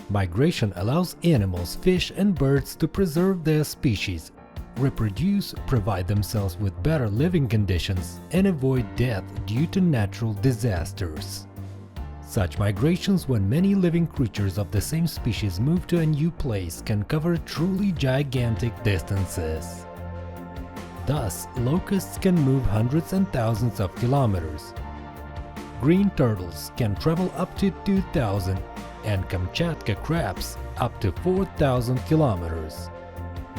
Migration allows animals, fish and birds to preserve their species, reproduce, provide themselves with better living conditions, and avoid death due to natural disasters. Such migrations, when many living creatures of the same species move to a new place, can cover truly gigantic distances. Thus, locusts can move hundreds and thousands of kilometers. Green turtles can travel up to 2,000 and Kamchatka crabs up to 4,000 kilometers,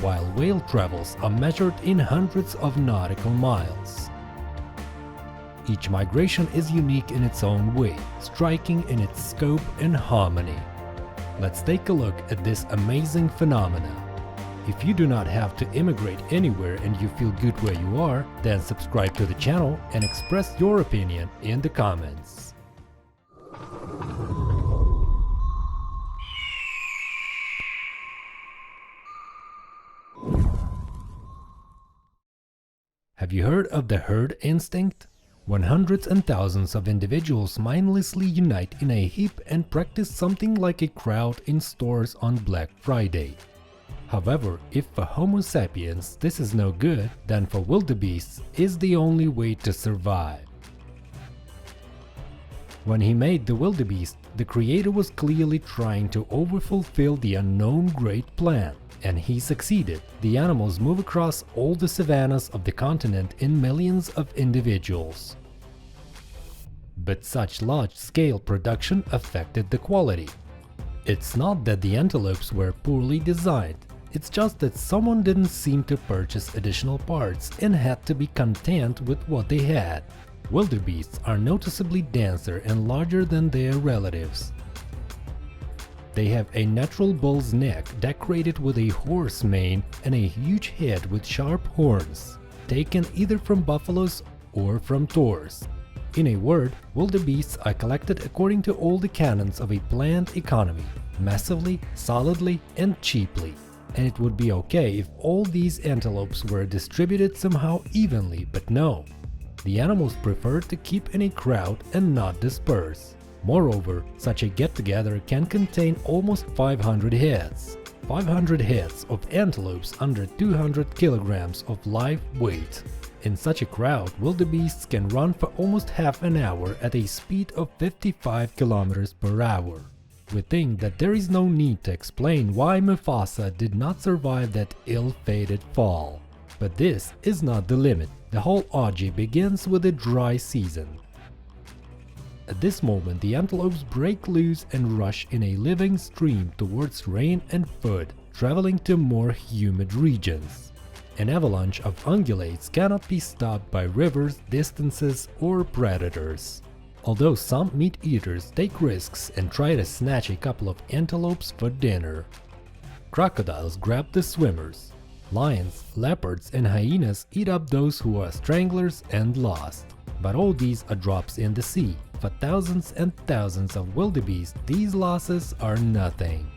while whale travels are measured in hundreds of nautical miles. Each migration is unique in its own way, striking in its scope and harmony. Let's take a look at this amazing phenomena. If you do not have to immigrate anywhere and you feel good where you are, then subscribe to the channel and express your opinion in the comments. Have you heard of the herd instinct? When hundreds and thousands of individuals mindlessly unite in a heap and practice something like a crowd in stores on Black Friday. However, if for Homo sapiens this is no good, then for wildebeests is the only way to survive. When he made the wildebeest, the creator was clearly trying to overfulfill the unknown great plan. And he succeeded. The animals move across all the savannas of the continent in millions of individuals. But such large-scale production affected the quality. It's not that the antelopes were poorly designed, it's just that someone didn't seem to purchase additional parts and had to be content with what they had. Wildebeests are noticeably denser and larger than their relatives. They have a natural bull's neck decorated with a horse mane and a huge head with sharp horns, taken either from buffaloes or from taurs. In a word, wildebeests are collected according to all the canons of a planned economy, massively, solidly, and cheaply. And it would be okay if all these antelopes were distributed somehow evenly, but no. The animals prefer to keep in a crowd and not disperse. Moreover, such a get-together can contain almost 500 heads. 500 heads of antelopes under 200 kilograms of live weight. In such a crowd, wildebeests can run for almost half an hour at a speed of 55 kilometers per hour. We think that there is no need to explain why Mufasa did not survive that ill-fated fall. But this is not the limit. The whole orgy begins with a dry season. At this moment, the antelopes break loose and rush in a living stream towards rain and food, traveling to more humid regions. An avalanche of ungulates cannot be stopped by rivers, distances, or predators. Although some meat eaters take risks and try to snatch a couple of antelopes for dinner. Crocodiles grab the swimmers. Lions, leopards, and hyenas eat up those who are stranglers and lost. But all these are drops in the sea. For thousands and thousands of wildebeest, these losses are nothing.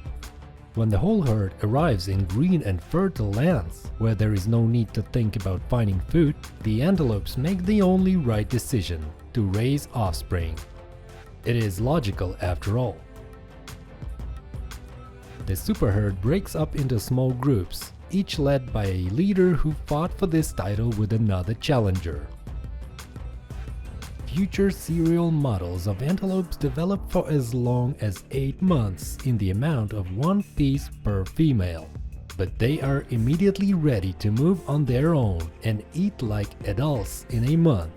When the whole herd arrives in green and fertile lands, where there is no need to think about finding food, the antelopes make the only right decision: to raise offspring. It is logical after all. The superherd breaks up into small groups, each led by a leader who fought for this title with another challenger. Future serial models of antelopes develop for as long as 8 months in the amount of 1 piece per female. But they are immediately ready to move on their own and eat like adults in a month.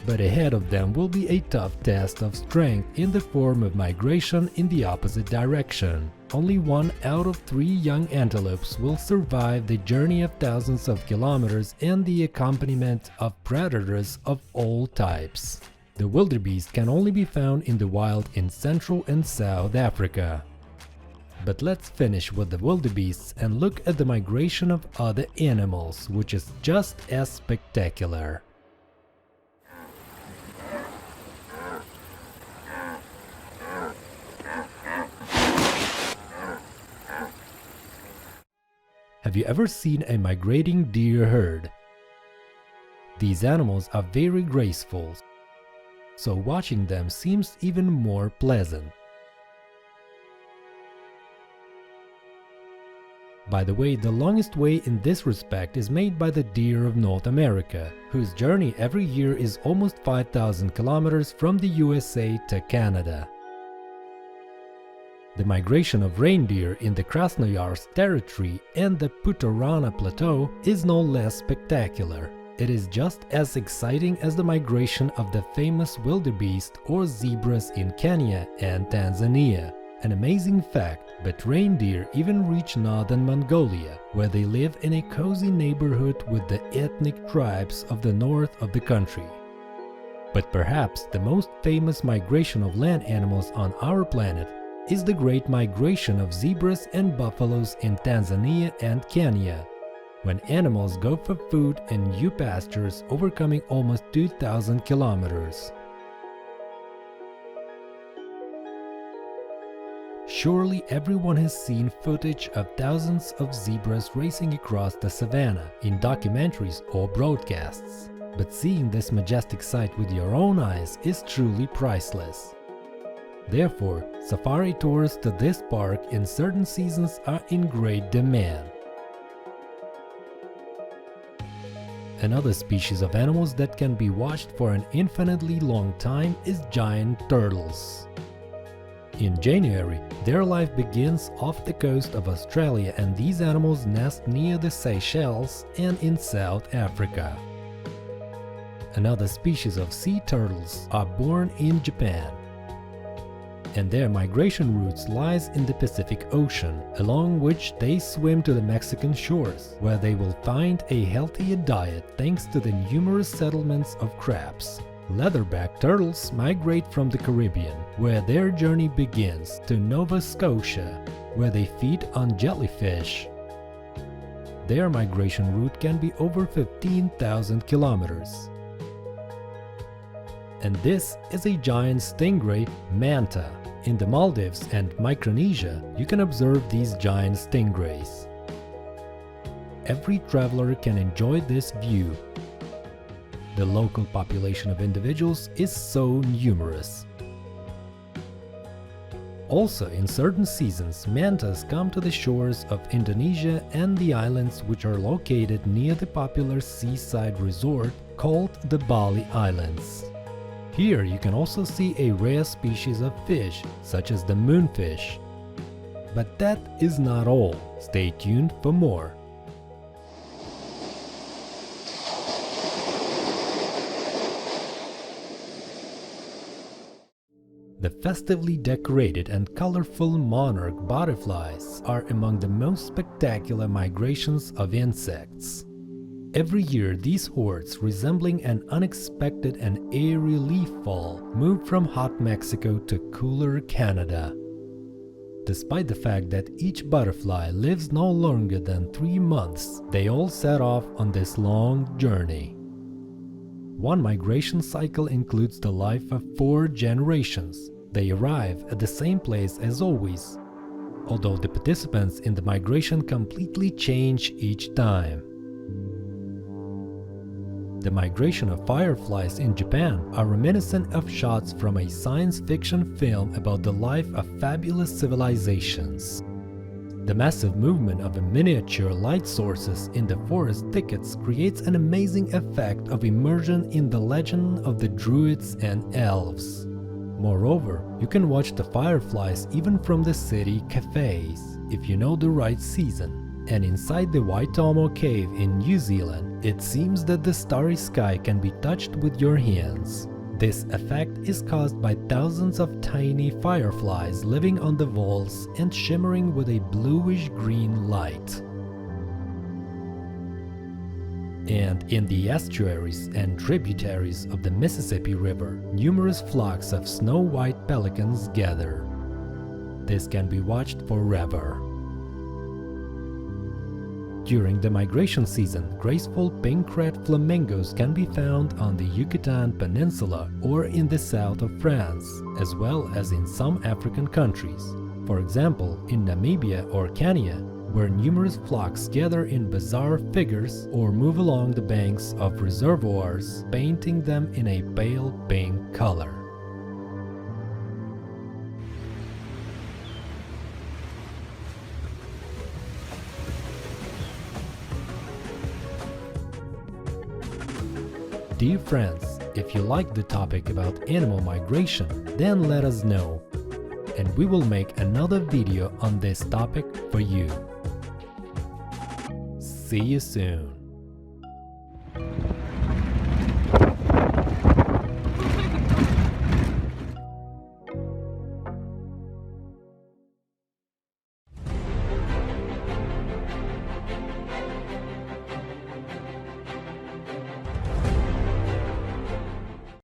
But ahead of them will be a tough test of strength in the form of migration in the opposite direction. Only 1 out of 3 young antelopes will survive the journey of thousands of kilometers and the accompaniment of predators of all types. The wildebeest can only be found in the wild in Central and South Africa. But let's finish with the wildebeests and look at the migration of other animals, which is just as spectacular. Have you ever seen a migrating deer herd? These animals are very graceful, so watching them seems even more pleasant. By the way, the longest way in this respect is made by the deer of North America, whose journey every year is almost 5,000 kilometers from the USA to Canada. The migration of reindeer in the Krasnoyarsk territory and the Putorana Plateau is no less spectacular. It is just as exciting as the migration of the famous wildebeest or zebras in Kenya and Tanzania. An amazing fact, but reindeer even reach northern Mongolia, where they live in a cozy neighborhood with the ethnic tribes of the north of the country. But perhaps the most famous migration of land animals on our planet is the great migration of zebras and buffaloes in Tanzania and Kenya, when animals go for food in new pastures overcoming almost 2,000 kilometers. Surely everyone has seen footage of thousands of zebras racing across the savannah in documentaries or broadcasts, but seeing this majestic sight with your own eyes is truly priceless. Therefore, safari tours to this park in certain seasons are in great demand. Another species of animals that can be watched for an infinitely long time is giant turtles. In January, their life begins off the coast of Australia, and these animals nest near the Seychelles and in South Africa. Another species of sea turtles are born in Japan, and their migration routes lies in the Pacific Ocean, along which they swim to the Mexican shores, where they will find a healthier diet thanks to the numerous settlements of crabs. Leatherback turtles migrate from the Caribbean, where their journey begins, to Nova Scotia, where they feed on jellyfish. Their migration route can be over 15,000 kilometers. And this is a giant stingray manta. In the Maldives and Micronesia, you can observe these giant stingrays. Every traveler can enjoy this view. The local population of individuals is so numerous. Also, in certain seasons, mantas come to the shores of Indonesia and the islands which are located near the popular seaside resort called the Bali Islands. Here you can also see a rare species of fish, such as the moonfish. But that is not all. Stay tuned for more. The festively decorated and colorful monarch butterflies are among the most spectacular migrations of insects. Every year, these hordes, resembling an unexpected and airy leaf fall, move from hot Mexico to cooler Canada. Despite the fact that each butterfly lives no longer than 3 months, they all set off on this long journey. One migration cycle includes the life of 4 generations. They arrive at the same place as always, although the participants in the migration completely change each time. The migration of fireflies in Japan are reminiscent of shots from a science fiction film about the life of fabulous civilizations. The massive movement of the miniature light sources in the forest thickets creates an amazing effect of immersion in the legend of the Druids and Elves. Moreover, you can watch the fireflies even from the city cafes, if you know the right season. And inside the Waitomo Cave in New Zealand, it seems that the starry sky can be touched with your hands. This effect is caused by thousands of tiny fireflies living on the walls and shimmering with a bluish-green light. And in the estuaries and tributaries of the Mississippi River, numerous flocks of snow-white pelicans gather. This can be watched forever. During the migration season, graceful pink-red flamingos can be found on the Yucatan Peninsula or in the south of France, as well as in some African countries. For example, in Namibia or Kenya, where numerous flocks gather in bizarre figures or move along the banks of reservoirs, painting them in a pale pink color. Dear friends, if you like the topic about animal migration, then let us know, and we will make another video on this topic for you. See you soon.